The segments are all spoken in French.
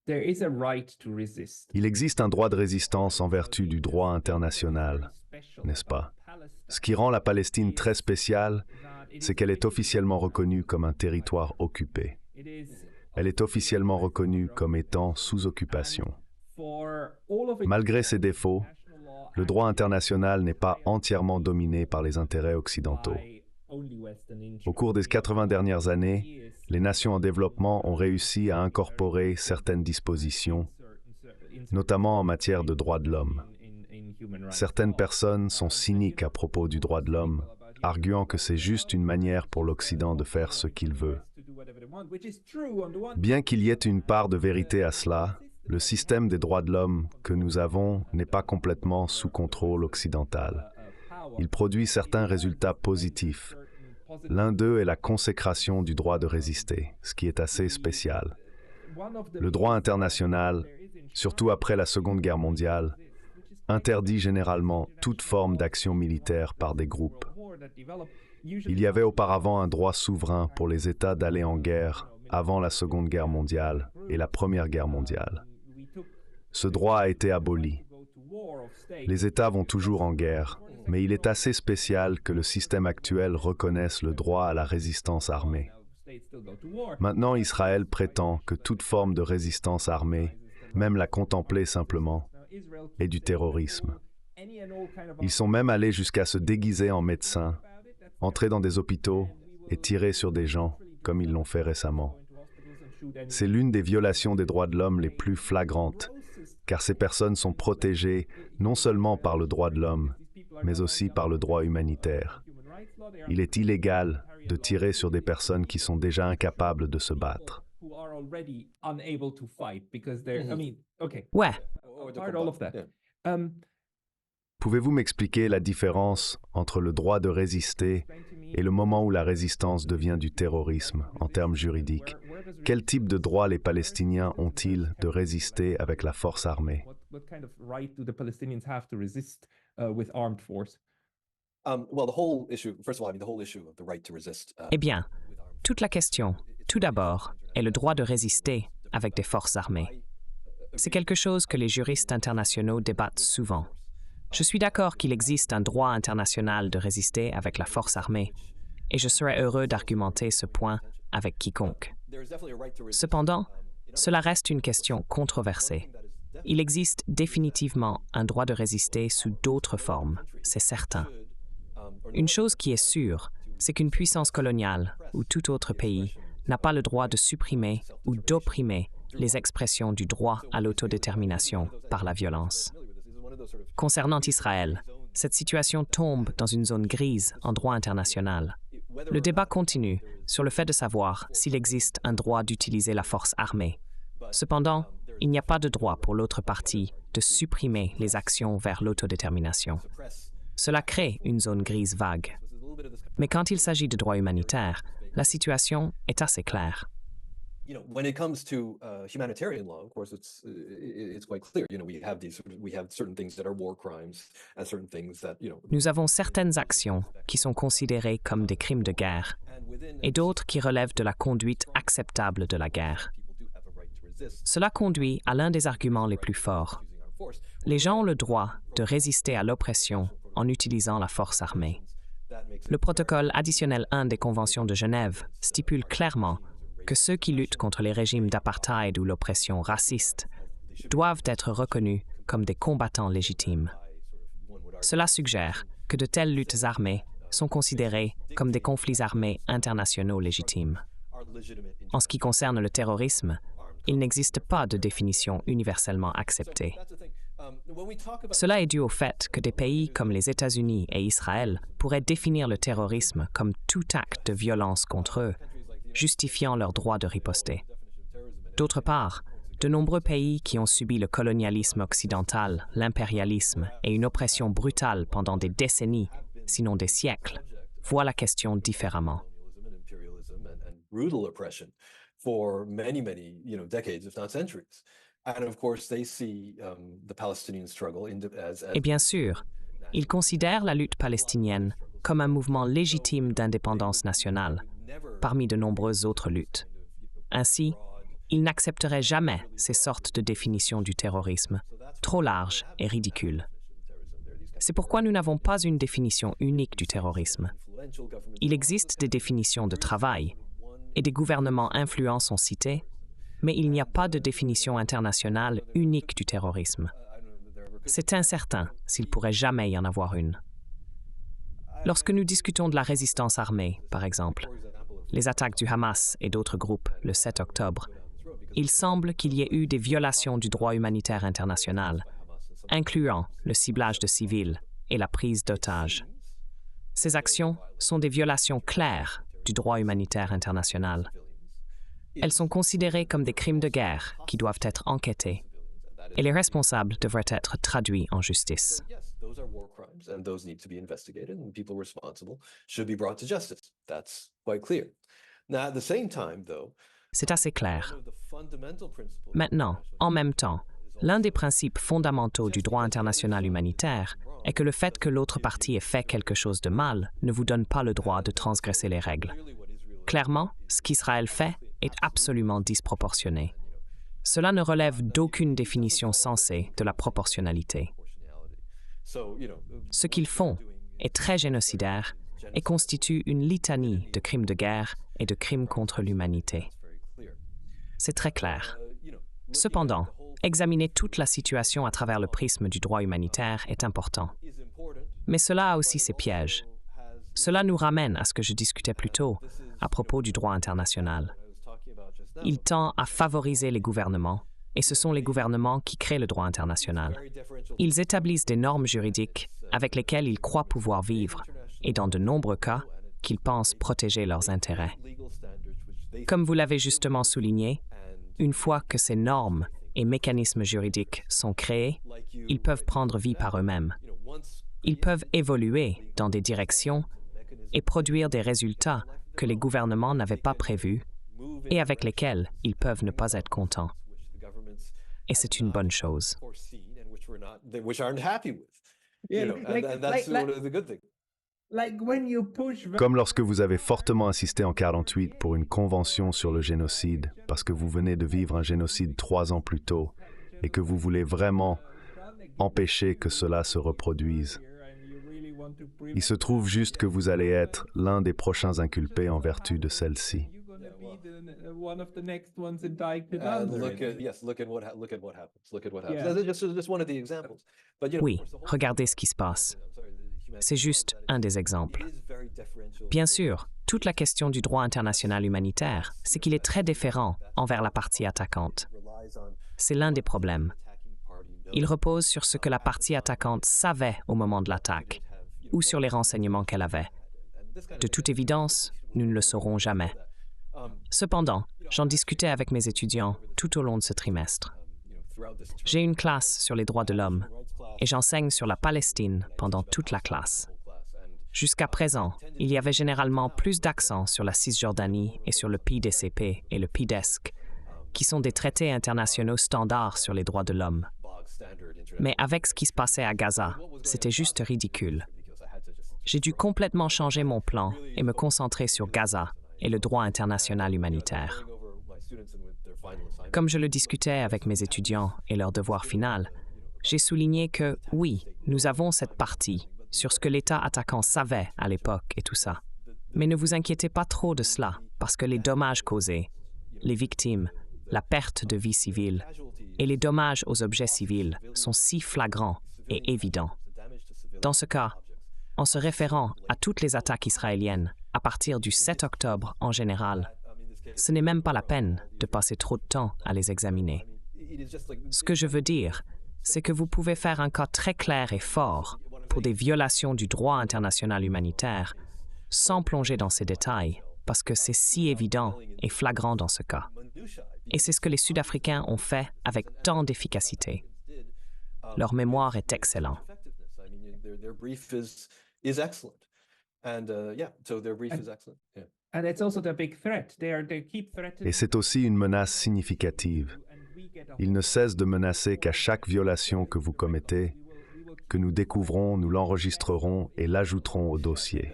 Il existe un droit de résistance en vertu du droit international, n'est-ce pas? Ce qui rend la Palestine très spéciale, c'est qu'elle est officiellement reconnue comme un territoire occupé. Elle est officiellement reconnue comme étant sous occupation. Malgré ses défauts, le droit international n'est pas entièrement dominé par les intérêts occidentaux. Au cours des 80 dernières années, les nations en développement ont réussi à incorporer certaines dispositions, notamment en matière de droits de l'homme. Certaines personnes sont cyniques à propos du droit de l'homme, arguant que c'est juste une manière pour l'Occident de faire ce qu'il veut. Bien qu'il y ait une part de vérité à cela, le système des droits de l'homme que nous avons n'est pas complètement sous contrôle occidental. Il produit certains résultats positifs. L'un d'eux est la consécration du droit de résister, ce qui est assez spécial. Le droit international, surtout après la Seconde Guerre mondiale, interdit généralement toute forme d'action militaire par des groupes. Il y avait auparavant un droit souverain pour les États d'aller en guerre avant la Seconde Guerre mondiale et la Première Guerre mondiale. Ce droit a été aboli. Les États vont toujours en guerre, mais il est assez spécial que le système actuel reconnaisse le droit à la résistance armée. Maintenant, Israël prétend que toute forme de résistance armée, même la contempler simplement, est du terrorisme. Ils sont même allés jusqu'à se déguiser en médecins, entrer dans des hôpitaux et tirer sur des gens, comme ils l'ont fait récemment. C'est l'une des violations des droits de l'homme les plus flagrantes, car ces personnes sont protégées non seulement par le droit de l'homme, mais aussi par le droit humanitaire. Il est illégal de tirer sur des personnes qui sont déjà incapables de se battre. Ouais, Pouvez-vous m'expliquer la différence entre le droit de résister et le moment où la résistance devient du terrorisme en termes juridiques? Quel type de droit les Palestiniens ont-ils de résister avec la force armée? Well, the whole issue, first of all, the whole issue of the right to resist. eh bien, toute la question, tout d'abord, est le droit de résister avec des forces armées. C'est quelque chose que les juristes internationaux débattent souvent. Je suis d'accord qu'il existe un droit international de résister avec la force armée, et je serais heureux d'argumenter ce point avec quiconque. Cependant, cela reste une question controversée. Il existe définitivement un droit de résister sous d'autres formes, c'est certain. Une chose qui est sûre, c'est qu'une puissance coloniale ou tout autre pays n'a pas le droit de supprimer ou d'opprimer les expressions du droit à l'autodétermination par la violence. Concernant Israël, cette situation tombe dans une zone grise en droit international. Le débat continue sur le fait de savoir s'il existe un droit d'utiliser la force armée. Cependant, il n'y a pas de droit pour l'autre partie de supprimer les actions vers l'autodétermination. Cela crée une zone grise vague. Mais quand il s'agit de droit humanitaire, la situation est assez claire. When it comes to humanitarian law, of course, it's quite clear. We have certain things that are war crimes and certain things that, Nous avons certaines actions qui sont considérées comme des crimes de guerre et d'autres qui relèvent de la conduite acceptable de la guerre. Cela conduit à l'un des arguments les plus forts. Les gens ont le droit de résister à l'oppression en utilisant la force armée. Le protocole additionnel 1 des Conventions de Genève stipule clairement que ceux qui luttent contre les régimes d'apartheid ou l'oppression raciste doivent être reconnus comme des combattants légitimes. Cela suggère que de telles luttes armées sont considérées comme des conflits armés internationaux légitimes. En ce qui concerne le terrorisme, il n'existe pas de définition universellement acceptée. Cela est dû au fait que des pays comme les États-Unis et Israël pourraient définir le terrorisme comme tout acte de violence contre eux, justifiant leur droit de riposter. D'autre part, de nombreux pays qui ont subi le colonialisme occidental, l'impérialisme et une oppression brutale pendant des décennies, sinon des siècles, voient la question différemment. For many, decades, if not centuries. And of course, they see the Palestinian struggle as Et bien sûr, ils considèrent la lutte palestinienne comme un mouvement légitime d'indépendance nationale, parmi de nombreuses autres luttes. Ainsi, ils n'accepteraient jamais ces sortes de définitions du terrorisme, trop larges et ridicules. C'est pourquoi nous n'avons pas une définition unique du terrorisme. Il existe des définitions de travail, et des gouvernements influents sont cités, mais il n'y a pas de définition internationale unique du terrorisme. C'est incertain s'il pourrait jamais y en avoir une. Lorsque nous discutons de la résistance armée, par exemple, les attaques du Hamas et d'autres groupes le 7 octobre, il semble qu'il y ait eu des violations du droit humanitaire international, incluant le ciblage de civils et la prise d'otages. Ces actions sont des violations claires du droit humanitaire international. Elles sont considérées comme des crimes de guerre qui doivent être enquêtés, et les responsables devraient être traduits en justice. Those are war crimes and those need to be investigated and people responsible should be brought to justice. That's quite clear. Now, at the same time, though, C'est assez clair. one of the fundamental principles Maintenant, en même temps, l'un des principes fondamentaux du droit international humanitaire est que le fait que l'autre partie ait fait quelque chose de mal ne vous donne pas le droit de transgresser les règles. Clairement, ce qu'Israël fait est absolument disproportionné. Cela ne relève d'aucune définition sensée de la proportionnalité. Ce qu'ils font est très génocidaire et constitue une litanie de crimes de guerre et de crimes contre l'humanité. C'est très clair. Cependant, examiner toute la situation à travers le prisme du droit humanitaire est important. Mais cela a aussi ses pièges. Cela nous ramène à ce que je discutais plus tôt à propos du droit international. Il tend à favoriser les gouvernements, et ce sont les gouvernements qui créent le droit international. Ils établissent des normes juridiques avec lesquelles ils croient pouvoir vivre, et dans de nombreux cas, qu'ils pensent protéger leurs intérêts. Comme vous l'avez justement souligné, une fois que ces normes et mécanismes juridiques sont créés, ils peuvent prendre vie par eux-mêmes. Ils peuvent évoluer dans des directions et produire des résultats que les gouvernements n'avaient pas prévus et avec lesquels ils peuvent ne pas être contents. Et c'est une bonne chose. Comme lorsque vous avez fortement insisté en 1948 pour une convention sur le génocide, parce que vous venez de vivre un génocide 3 ans plus tôt, et que vous voulez vraiment empêcher que cela se reproduise. Il se trouve juste que vous allez être l'un des prochains inculpés en vertu de celle-ci. One of the next ones indicted. Look at what happens. Look at what happens. That's just one of the examples. But, you know, Oui, regardez ce qui se passe. C'est juste un des exemples. Bien sûr, toute la question du droit international humanitaire, c'est qu'il est très différent envers la partie attaquante. C'est l'un des problèmes. Il repose sur ce que la partie attaquante savait au moment de l'attaque, ou sur les renseignements qu'elle avait. De toute évidence, nous ne le saurons jamais. Cependant, j'en discutais avec mes étudiants tout au long de ce trimestre. J'ai une classe sur les droits de l'homme et j'enseigne sur la Palestine pendant toute la classe. Jusqu'à présent, il y avait généralement plus d'accent sur la Cisjordanie et sur le PDCP et le PDESC, qui sont des traités internationaux standards sur les droits de l'homme. Mais avec ce qui se passait à Gaza, c'était juste ridicule. J'ai dû complètement changer mon plan et me concentrer sur Gaza et le droit international humanitaire. Comme je le discutais avec mes étudiants et leur devoir final, j'ai souligné que, oui, nous avons cette partie sur ce que l'État attaquant savait à l'époque et tout ça. Mais ne vous inquiétez pas trop de cela, parce que les dommages causés, les victimes, la perte de vie civile et les dommages aux objets civils sont si flagrants et évidents. Dans ce cas, en se référant à toutes les attaques israéliennes à partir du 7 octobre en général, ce n'est même pas la peine de passer trop de temps à les examiner. Ce que je veux dire, c'est que vous pouvez faire un cas très clair et fort pour des violations du droit international humanitaire sans plonger dans ces détails, parce que c'est si évident et flagrant dans ce cas. Et c'est ce que les Sud-Africains ont fait avec tant d'efficacité. Leur mémoire est excellente. Et c'est aussi une menace significative. Ils ne cessent de menacer qu'à chaque violation que vous commettez, que nous découvrons, nous l'enregistrerons et l'ajouterons au dossier.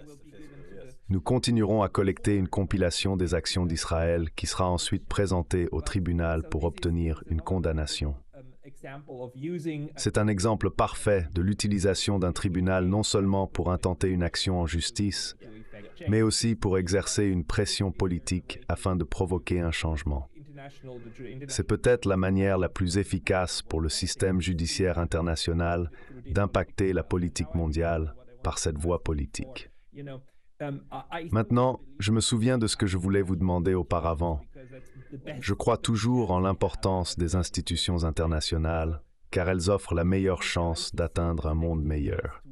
Nous continuerons à collecter une compilation des actions d'Israël qui sera ensuite présentée au tribunal pour obtenir une condamnation. C'est un exemple parfait de l'utilisation d'un tribunal non seulement pour intenter une action en justice, mais aussi pour exercer une pression politique afin de provoquer un changement. C'est peut-être la manière la plus efficace pour le système judiciaire international d'impacter la politique mondiale par cette voie politique. Maintenant, je me souviens de ce que je voulais vous demander auparavant. Je crois toujours en l'importance des institutions internationales, car elles offrent la meilleure chance d'atteindre un monde meilleur.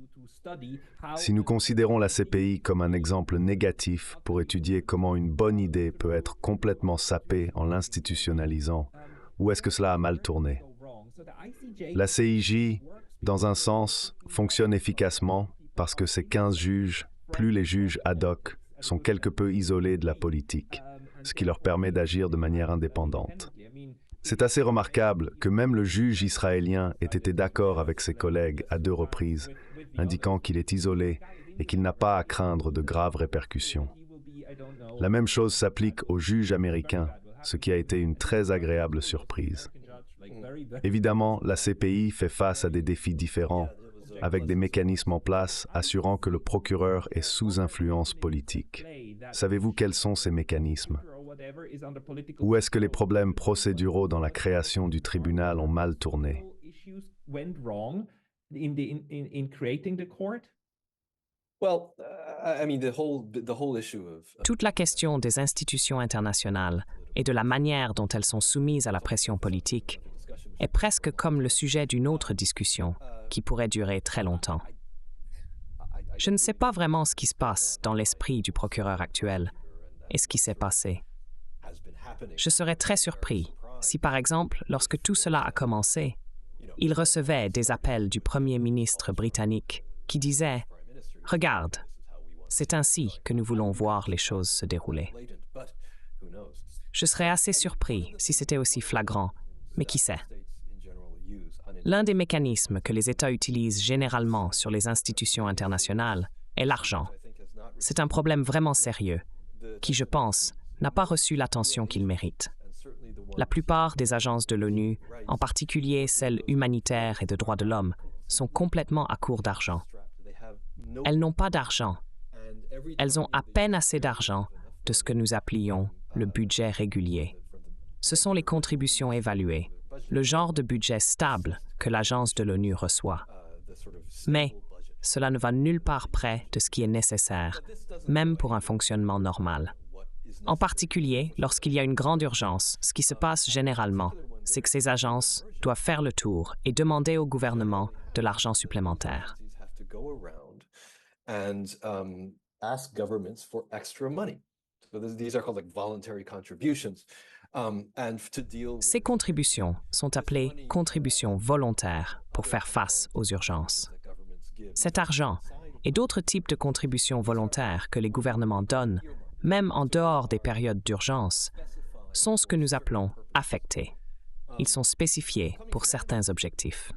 Si nous considérons la CPI comme un exemple négatif pour étudier comment une bonne idée peut être complètement sapée en l'institutionnalisant, où est-ce que cela a mal tourné? La CIJ, dans un sens, fonctionne efficacement parce que ces 15 juges, plus les juges ad hoc, sont quelque peu isolés de la politique, ce qui leur permet d'agir de manière indépendante. C'est assez remarquable que même le juge israélien ait été d'accord avec ses collègues à 2 reprises, indiquant qu'il est isolé et qu'il n'a pas à craindre de graves répercussions. La même chose s'applique aux juges américains, ce qui a été une très agréable surprise. Évidemment, la CPI fait face à des défis différents, avec des mécanismes en place assurant que le procureur est sous influence politique. Savez-vous quels sont ces mécanismes? Ou est-ce que les problèmes procéduraux dans la création du tribunal ont mal tourné? Toute la question des institutions internationales et de la manière dont elles sont soumises à la pression politique est presque comme le sujet d'une autre discussion qui pourrait durer très longtemps. Je ne sais pas vraiment ce qui se passe dans l'esprit du procureur actuel et ce qui s'est passé. Je serais très surpris si, par exemple, lorsque tout cela a commencé, il recevait des appels du Premier ministre britannique qui disait « Regarde, c'est ainsi que nous voulons voir les choses se dérouler. » Je serais assez surpris si c'était aussi flagrant, mais qui sait? L'un des mécanismes que les États utilisent généralement sur les institutions internationales est l'argent. C'est un problème vraiment sérieux, qui, je pense, n'a pas reçu l'attention qu'il mérite. La plupart des agences de l'ONU, en particulier celles humanitaires et de droits de l'homme, sont complètement à court d'argent. Elles n'ont pas d'argent. Elles ont à peine assez d'argent de ce que nous appelions le budget régulier. Ce sont les contributions évaluées, le genre de budget stable que l'agence de l'ONU reçoit. Mais cela ne va nulle part près de ce qui est nécessaire, même pour un fonctionnement normal. En particulier, lorsqu'il y a une grande urgence, ce qui se passe généralement, c'est que ces agences doivent faire le tour et demander au gouvernement de l'argent supplémentaire. Ces contributions sont appelées contributions volontaires pour faire face aux urgences. Cet argent et d'autres types de contributions volontaires que les gouvernements donnent, même en dehors des périodes d'urgence, sont ce que nous appelons affectés. Ils sont spécifiés pour certains objectifs.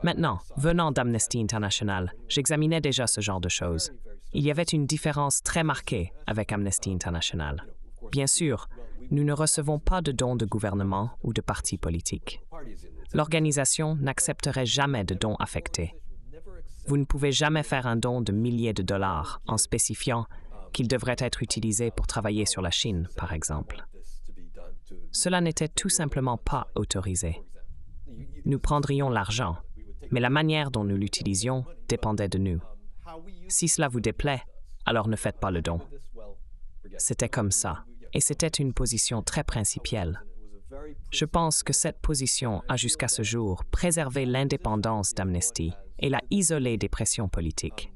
Maintenant, venant d'Amnesty International, j'examinais déjà ce genre de choses. Il y avait une différence très marquée avec Amnesty International. Bien sûr, nous ne recevons pas de dons de gouvernement ou de partis politiques. L'organisation n'accepterait jamais de dons affectés. Vous ne pouvez jamais faire un don de milliers de dollars en spécifiant qu'il devrait être utilisé pour travailler sur la Chine, par exemple. Cela n'était tout simplement pas autorisé. Nous prendrions l'argent, mais la manière dont nous l'utilisions dépendait de nous. Si cela vous déplaît, alors ne faites pas le don. C'était comme ça, et c'était une position très principielle. Je pense que cette position a jusqu'à ce jour préservé l'indépendance d'Amnesty et l'a isolée des pressions politiques.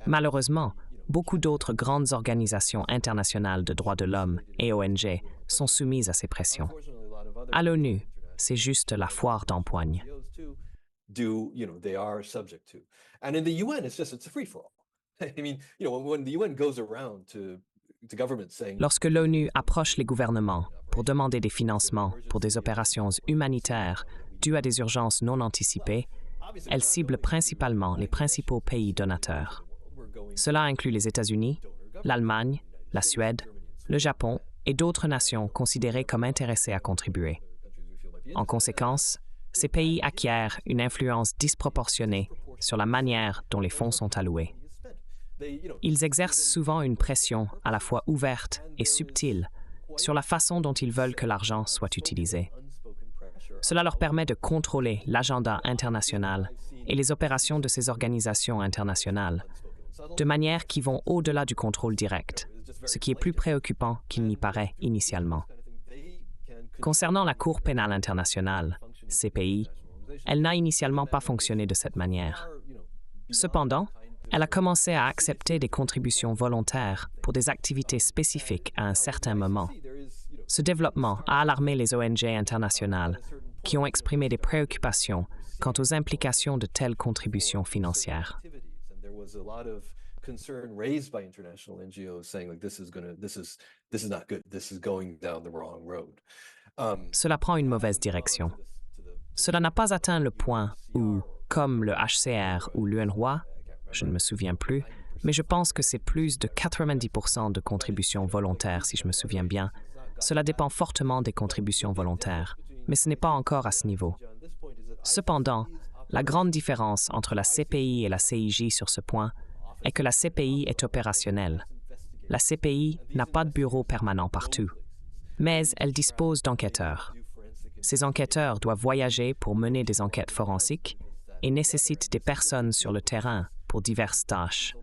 Malheureusement, beaucoup d'autres grandes organisations internationales de droits de l'homme et ONG sont soumises à ces pressions. À l'ONU, c'est juste la foire d'empoigne. Lorsque l'ONU approche les gouvernements pour demander des financements pour des opérations humanitaires dues à des urgences non anticipées, elle cible principalement les principaux pays donateurs. Cela inclut les États-Unis, l'Allemagne, la Suède, le Japon et d'autres nations considérées comme intéressées à contribuer. En conséquence, ces pays acquièrent une influence disproportionnée sur la manière dont les fonds sont alloués. Ils exercent souvent une pression à la fois ouverte et subtile sur la façon dont ils veulent que l'argent soit utilisé. Cela leur permet de contrôler l'agenda international et les opérations de ces organisations internationales, de manière qui vont au-delà du contrôle direct, ce qui est plus préoccupant qu'il n'y paraît initialement. Concernant la Cour pénale internationale, CPI, elle n'a initialement pas fonctionné de cette manière. Cependant, elle a commencé à accepter des contributions volontaires pour des activités spécifiques à un certain moment. Ce développement a alarmé les ONG internationales qui ont exprimé des préoccupations quant aux implications de telles contributions financières. Cela prend une mauvaise direction. Cela n'a pas atteint le point où, comme le HCR ou l'UNRWA, je ne me souviens plus, mais je pense que c'est plus de 90% de contributions volontaires, si je me souviens bien. Cela dépend fortement des contributions volontaires, mais ce n'est pas encore à ce niveau. Cependant, la grande différence entre la CPI et la CIJ sur ce point est que la CPI est opérationnelle. La CPI n'a pas de bureau permanent partout, mais elle dispose d'enquêteurs. Ces enquêteurs doivent voyager pour mener des enquêtes forensiques et nécessitent des personnes sur le terrain pour diverses tâches.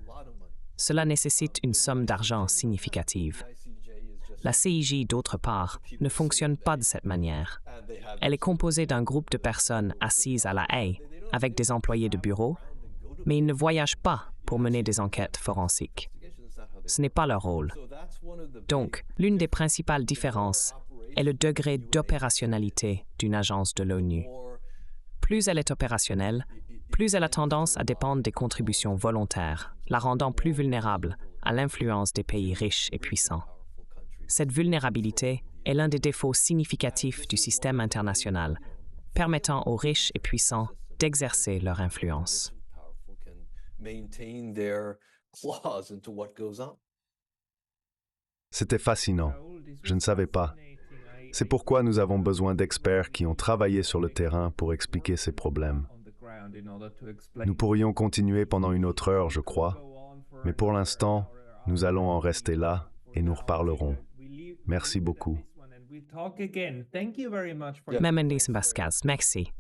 Cela nécessite une somme d'argent significative. La CIJ, d'autre part, ne fonctionne pas de cette manière. Elle est composée d'un groupe de personnes assises à La Haye, avec des employés de bureau, mais ils ne voyagent pas pour mener des enquêtes forensiques. Ce n'est pas leur rôle. Donc, l'une des principales différences est le degré d'opérationnalité d'une agence de l'ONU. Plus elle est opérationnelle, plus elle a tendance à dépendre des contributions volontaires, la rendant plus vulnérable à l'influence des pays riches et puissants. Cette vulnérabilité est l'un des défauts significatifs du système international, permettant aux riches et puissants d'exercer leur influence. C'était fascinant. Je ne savais pas. C'est pourquoi nous avons besoin d'experts qui ont travaillé sur le terrain pour expliquer ces problèmes. Nous pourrions continuer pendant une autre heure, je crois, mais pour l'instant, nous allons en rester là et nous reparlerons. Merci beaucoup. Memendis Mbaskas, merci.